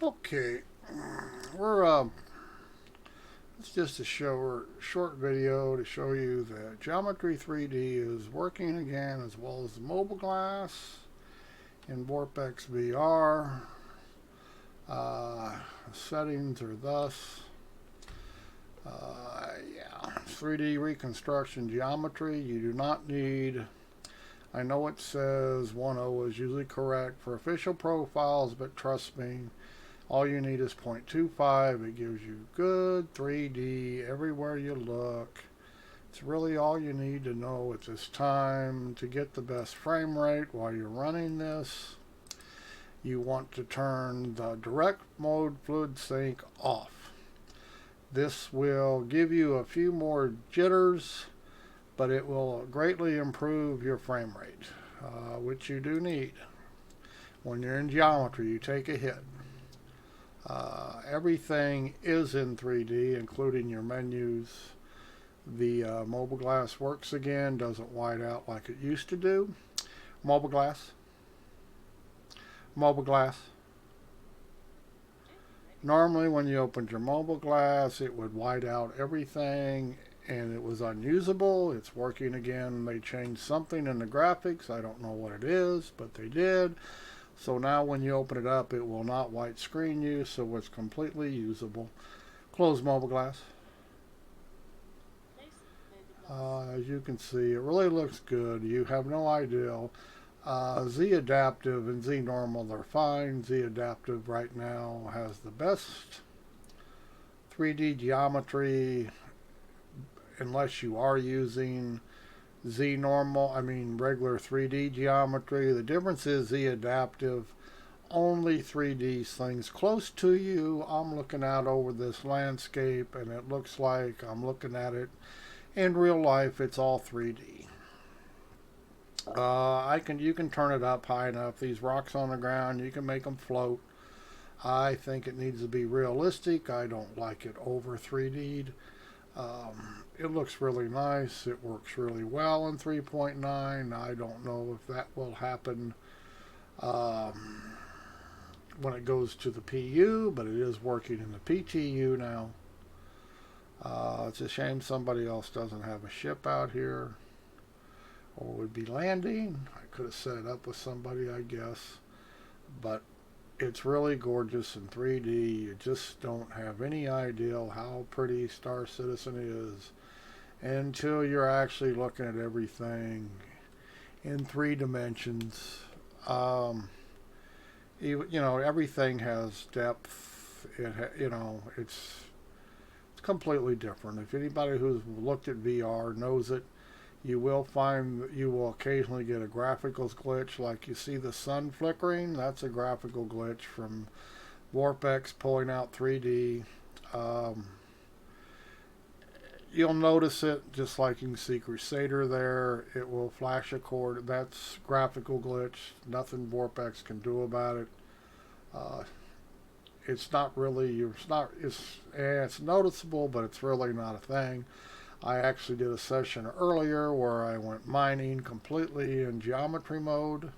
Okay, we're it's just a short video to show you that Geometry 3D is working again, as well as the mobile glass in vorpX VR. Settings are thus. Yeah, 3D reconstruction geometry. You do not need. I know it says 1.0 is usually correct for official profiles, but trust me, all you need is 0.25. It gives you good 3D everywhere you look. It's really all you need to know at this time to get the best frame rate while you're running this. You want to turn the direct mode fluid sync off. This will give you a few more jitters, but it will greatly improve your frame rate, which you do need. When you're in geometry, you take a hit. Everything is in 3D, including your menus. The mobile glass works again, doesn't white out like it used to do. Mobile glass. Mobile glass. Normally when you opened your mobile glass, it would white out everything and it was unusable. It's working again. They changed something in the graphics. I don't know what it is, but they did. So now when you open it up, it will not white screen you, so it's completely usable. Close mobile glass. As you can see, it really looks good. You have no idea. Z Adaptive and Z Normal are fine. Z Adaptive right now has the best 3D geometry, unless you are using Z Normal, regular 3D geometry. The difference is Z Adaptive only 3D things close to you. I'm looking out over this landscape and it looks like I'm looking at it in real life. It's all 3D. You can turn it up high enough. These rocks on the ground, you can make them float. I think it needs to be realistic. I don't like it over 3D'd. It looks really nice. It works really well in 3.9. I don't know if that will happen when it goes to the PU, but it is working in the PTU now. It's a shame somebody else doesn't have a ship out here or would be landing. I could have set it up with somebody, I guess, but it's really gorgeous in 3D. You just don't have any idea how pretty Star Citizen is until you're actually looking at everything in 3 dimensions. Everything has depth. It's completely different. If anybody who's looked at VR knows it, you will occasionally get a graphical glitch, like you see the sun flickering. That's a graphical glitch from vorpX pulling out 3D. You'll notice it, just like you can see Crusader there. It will flash a cord. That's graphical glitch. Nothing vorpX can do about it. It's not really. It's noticeable, but it's really not a thing. I actually did a session earlier where I went mining completely in geometry mode.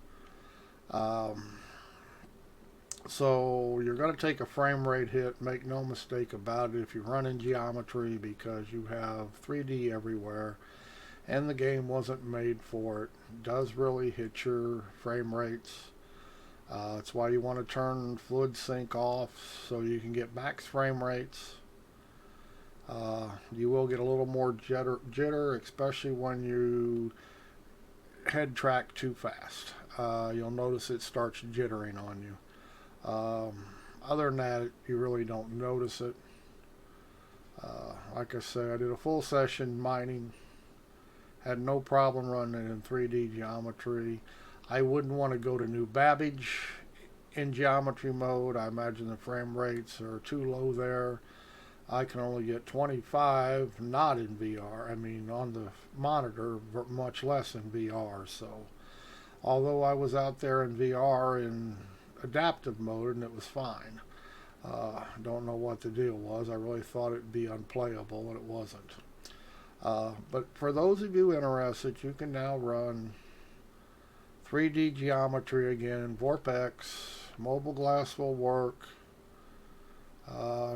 So you're going to take a frame rate hit, make no mistake about it, if you run in geometry, because you have 3D everywhere and the game wasn't made for it. It does really hit your frame rates. That's why you want to turn fluid sync off so you can get max frame rates. You will get a little more jitter, especially when you head track too fast. You'll notice it starts jittering on you. Other than that, you really don't notice it. Like I say, I did a full session mining. Had no problem running in 3D geometry. I wouldn't want to go to New Babbage in geometry mode. I imagine the frame rates are too low there. I can only get 25, not in VR. On the monitor, much less in VR. So, although I was out there in VR in adaptive mode and it was fine. Don't know what the deal was. I really thought it'd be unplayable, and it wasn't. But for those of you interested, you can now run 3D geometry again in vorpX. Mobile glass will work.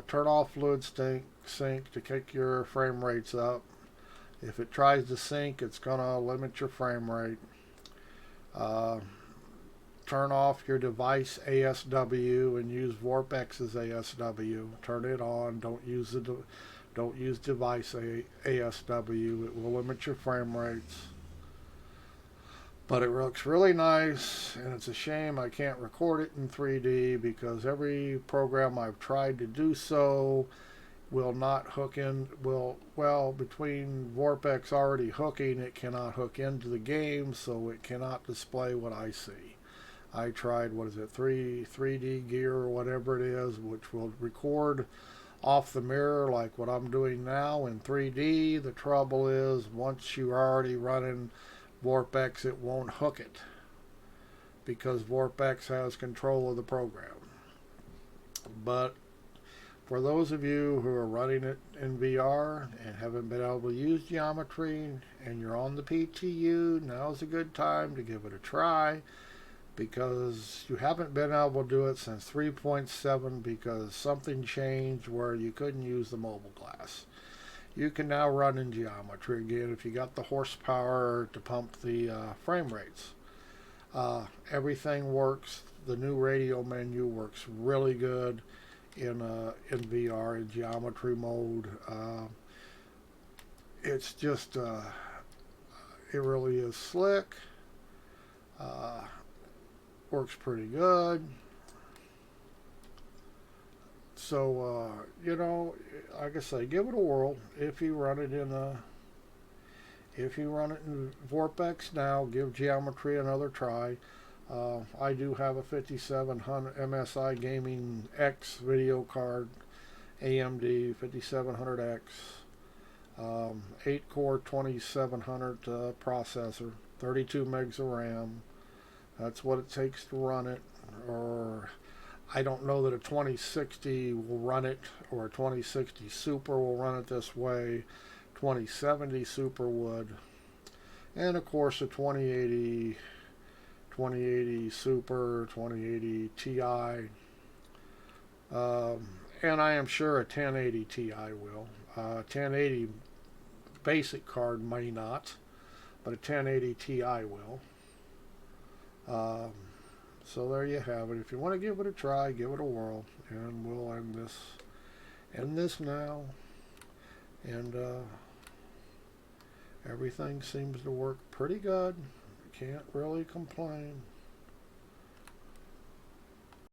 Turn off fluid sync to kick your frame rates up. If it tries to sync, it's going to limit your frame rate. Turn off your device ASW and use vorpX's ASW. Turn it on. Don't use device ASW. It will limit your frame rates. But it looks really nice, and it's a shame I can't record it in 3D because every program I've tried to do so will not hook in. Between vorpX already hooking, it cannot hook into the game, so it cannot display what I see. I tried, 3D gear or whatever it is, which will record off the mirror like what I'm doing now in 3D. The trouble is, once you're already running vorpX, it won't hook it because vorpX has control of the program. But for those of you who are running it in VR and haven't been able to use geometry and you're on the PTU, now's a good time to give it a try, because you haven't been able to do it since 3.7 because something changed where you couldn't use the mobile glass. You can now run in geometry again if you got the horsepower to pump the frame rates. Everything works. The new radio menu works really good in VR in geometry mode. It's just it really is slick. Works pretty good. So like I say, give it a whirl. If you run it in vorpX now, give geometry another try. I do have a 5700 MSI Gaming X video card, AMD 5700X, 8-core 2700 processor, 32 megs of RAM. That's what it takes to run it. Or I don't know that a 2060 will run it, or a 2060 Super will run it this way. 2070 Super would. And of course a 2080 Super, 2080 Ti. And I am sure a 1080 Ti will. 1080 basic card may not, but a 1080 Ti will. So there you have it. If you want to give it a try, give it a whirl, and we'll end this now. And everything seems to work pretty good. Can't really complain.